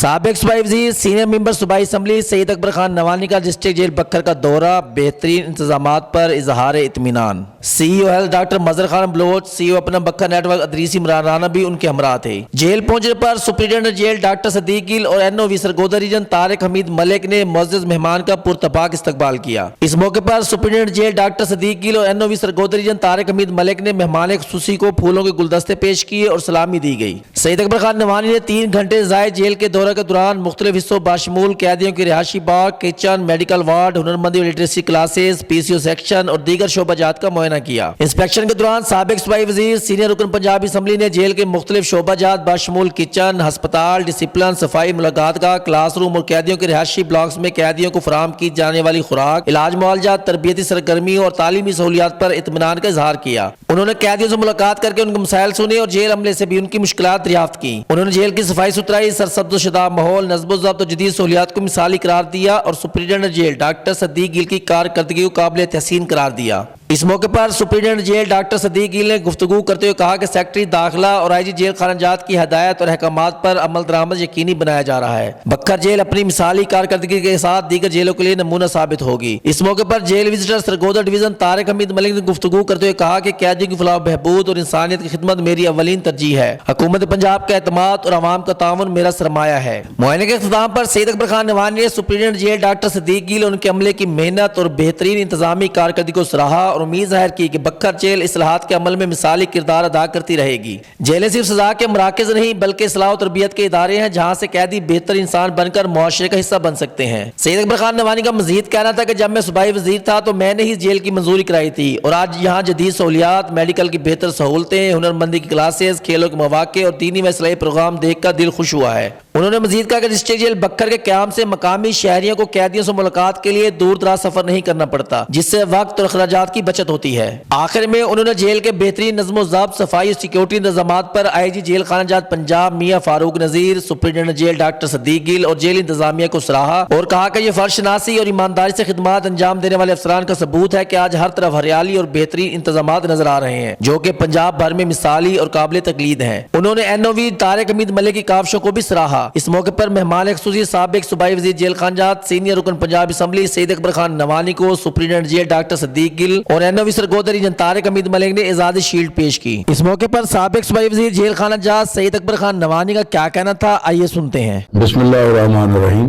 سابق صوبائی وزیر سینئر ممبر صوبائی اسمبلی سید اکبر خان نوانی کا ڈسٹرکٹ جیل بکر کا دورہ، بہترین انتظامات پر اظہار اطمینان۔ سی ای او ہیلتھ ڈاکٹر مظہر خان بلوچ، سی ای او اپنا بکر نیٹ ورک ادریسی عمران رانا بھی ان کے ہمراہ تھے۔ جیل پہنچنے پر سپرنٹینڈنٹ جیل ڈاکٹر صدیق گل اور این او وی سرگودا ریجن طارق حمید ملک نے معزز مہمان کا پرتپاک استقبال کیا۔ اس موقع پر سپرنٹینڈنٹ جیل ڈاکٹر صدیق گل اور این او وی سرگودا ریجن طارق حمید ملک نے مہمان خصوصی کو پھولوں کے گلدستے پیش کیے اور سلامی دی گئی۔ سید اکبر خان نوانی نے 3 گھنٹے زائد جیل کے دورہ کے دوران مختلف حصوں باشمول قیدیوں کی رہائشی باغ، کچن، میڈیکل وارڈ، ہنرمندی اور لٹریسی کلاسز، پی سی او سیکشن اور دیگر شعبہ جات کا معائنہ کیا۔ انسپیکشن کے دوران سابق صوبائی وزیر سینئر رکن پنجاب اسمبلی نے جیل کے مختلف شعبہ جات باشمول کچن، ہسپتال، ڈسپلن، صفائی، ملاقات گاہ، کلاس روم اور قیدیوں کے رہائشی بلاکس میں قیدیوں کو فراہم کی جانے والی خوراک، علاج معالجات، تربیتی سرگرمیوں اور تعلیمی سہولیات پر اطمینان کا اظہار کیا۔ انہوں نے قیدیوں سے ملاقات کر کے ان کے مسائل سنے اور جیل عملے سے بھی ان کی مشکلات دریافت کی۔ انہوں نے جیل کی صفائی ستھرائی، سرسبز و شاداب ماحول، نظم و ضبط اور جدید سہولیات کو مثالی قرار دیا اور سپرنٹینڈنٹ جیل ڈاکٹر صدیق گل کی کارکردگی کو قابل تحسین قرار دیا۔ اس موقع پر سپرنٹینڈنٹ جیل ڈاکٹر صدیق گل نے گفتگو کرتے ہوئے کہا کہ سیکٹری داخلہ اور آئی جی جیل خانہ جات کی ہدایت اور احکامات پر عمل درآمد یقینی بنایا جا رہا ہے۔ بکر جیل اپنی مثالی کارکردگی کے ساتھ دیگر جیلوں کے لیے نمونہ ثابت ہوگی۔ اس موقع پر جیل وزٹر سرگودا ڈویژن طارق حمید ملک نے گفتگو کرتے ہوئے کہا کہ قیدیوں کی فلاح و بہبود اور انسانیت کی خدمت میری اولین ترجیح ہے۔ حکومت پنجاب کا اعتماد اور عوام کا تعاون میرا سرمایہ ہے۔ معائنے کے اختتام پر سید اکبر خان نوانی نے سپرنٹینڈنٹ جیل ڈاکٹر صدیق گل اور ان کے عملے کی محنت اور بہترین انتظامی کارکردگی کو سراہا اور امید ظاہر کی کہ بکر جیل اصلاحات کے عمل میں مثالی کردار ادا کرتی رہے گی۔ جیلیں صرف سزا کے مراکز نہیں بلکہ اصلاح و تربیت کے ادارے ہیں جہاں سے قیدی بہتر انسان بن کر معاشرے کا حصہ بن سکتے ہیں۔ سید اکبر خان نوانی کا مزید کہنا تھا کہ جب میں صوبائی وزیر تھا تو میں نے ہی جیل کی منظوری کرائی تھی اور آج یہاں جدید سہولیات، میڈیکل کی بہتر سہولتیں، ہنرمندی کی کلاسز، کھیلوں کے مواقع اور دینی و اصلاحی پروگرام دیکھ کر دل خوش ہوا ہے۔ انہوں نے مزید کہا کہ ڈسٹرکٹ جیل بکر کے قیام سے مقامی شہریوں کو قیدیوں سے ملاقات کے لیے دور دراز سفر نہیں کرنا پڑتا، جس سے وقت اور اخراجات کی بچت ہوتی ہے۔ آخر میں انہوں نے جیل کے بہترین نظم و ضبط، صفائی اور سیکیورٹی انتظامات پر آئی جی جیل خانہ جات پنجاب میاں فاروق نذیر، سپرنٹینڈنٹ جیل ڈاکٹر صدیق گل اور جیل انتظامیہ کو سراہا اور کہا کہ یہ فرض شناسی اور ایمانداری سے خدمات انجام دینے والے افسران کا ثبوت ہے کہ آج ہر طرف ہریالی اور بہترین انتظامات نظر آ رہے ہیں جو کہ پنجاب بھر میں مثالی اور قابل تقلید ہیں۔ انہوں نے این او وی طارق حمید ملک کی کاوشوں کو بھی سراہا۔ اس موقع پر مہمان خصوصی سابق صوبائی وزیر جیل خانہ جات سینئر رکن پنجاب اسمبلی سید اکبر خان نوانی کو سپرنٹینڈنٹ جیل ڈاکٹر صدیق گل اور این او وی سرگودا ریجن طارق حمید ملک نے اعزازی شیلڈ پیش کی۔ اس موقع پر سابق صوبائی وزیر جیل خانہ جات سید اکبر خان نوانی کا کیا کہنا تھا، آئیے سنتے ہیں۔ بسم اللہ الرحمن الرحیم۔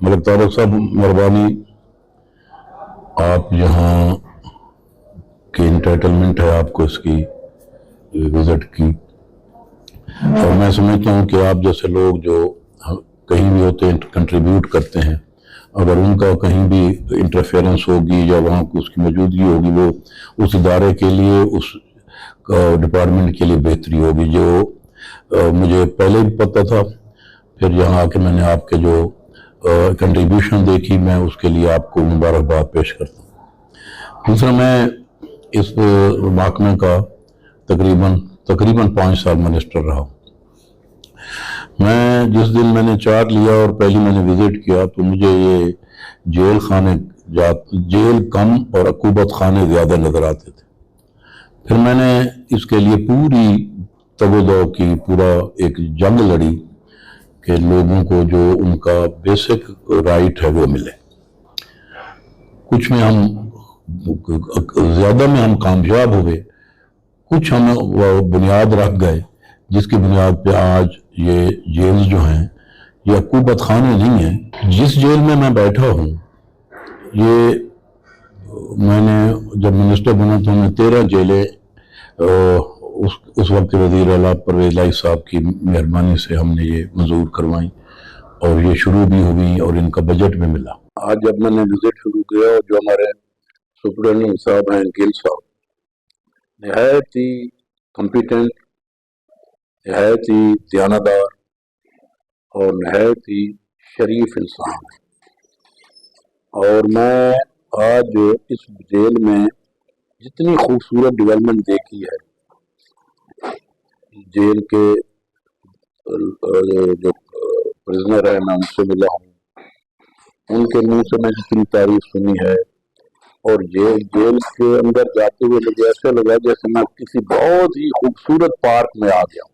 ملک طارق صاحب مہربانی، آپ یہاں کی انٹائٹلمنٹ ہے آپ کو اس کی وزٹ کی، اور میں سمجھتا ہوں کہ آپ جیسے لوگ جو کہیں بھی ہوتے ہیں کنٹریبیوٹ کرتے ہیں، اگر ان کا کہیں بھی انٹرفیرنس ہوگی یا وہاں اس کی موجودگی ہوگی، وہ اس ادارے کے لیے، اس ڈپارٹمنٹ کے لیے بہتری ہوگی، جو مجھے پہلے بھی پتہ تھا۔ پھر یہاں آ کے میں نے آپ کے جو کنٹریبیوشن دیکھی، میں اس کے لیے آپ کو مبارکباد پیش کرتا ہوں۔ دوسرا، میں اس محکمے کا تقریباً 5 سال منسٹر رہا ہوں۔ میں جس دن میں نے چارج لیا اور پہلی میں نے وزٹ کیا تو مجھے یہ جیل کم اور عقوبت خانے زیادہ نظر آتے تھے۔ پھر میں نے اس کے لیے پوری تگودو کی، پورا ایک جنگ لڑی کہ لوگوں کو جو ان کا بیسک رائٹ ہے وہ ملے۔ کچھ میں زیادہ میں ہم کامیاب ہوئے، کچھ ہم بنیاد رکھ گئے جس کی بنیاد پہ آج یہ جیل جو ہیں یہ عقوبت خانے نہیں ہیں۔ جس جیل میں میں بیٹھا ہوں، یہ میں نے جب منسٹر بنا تو میں 13 جیلیں اس وقت وزیر اعلیٰ پرویز الہی صاحب کی مہربانی سے ہم نے یہ منظور کروائیں اور یہ شروع بھی ہوئی اور ان کا بجٹ بھی ملا۔ آج جب میں نے وزٹ شروع کیا اور جو ہمارے سپرنٹینڈنٹ صاحب ہیں گل صاحب، نہایت ہی کمپیٹنٹ، نہایت ہی دیانتدار اور نہایت ہی شریف انسان ہے، اور میں آج اس جیل میں جتنی خوبصورت ڈیولپمنٹ دیکھی ہے، جیل کے جو پرزنر ہیں میں ان سے ملا ہوں، ان کے منہ سے میں جتنی تعریف سنی ہے، اور جیل کے اندر جاتے ہوئے مجھے ایسا لگا جیسے میں کسی بہت ہی خوبصورت پارک میں آ گیا ہوں۔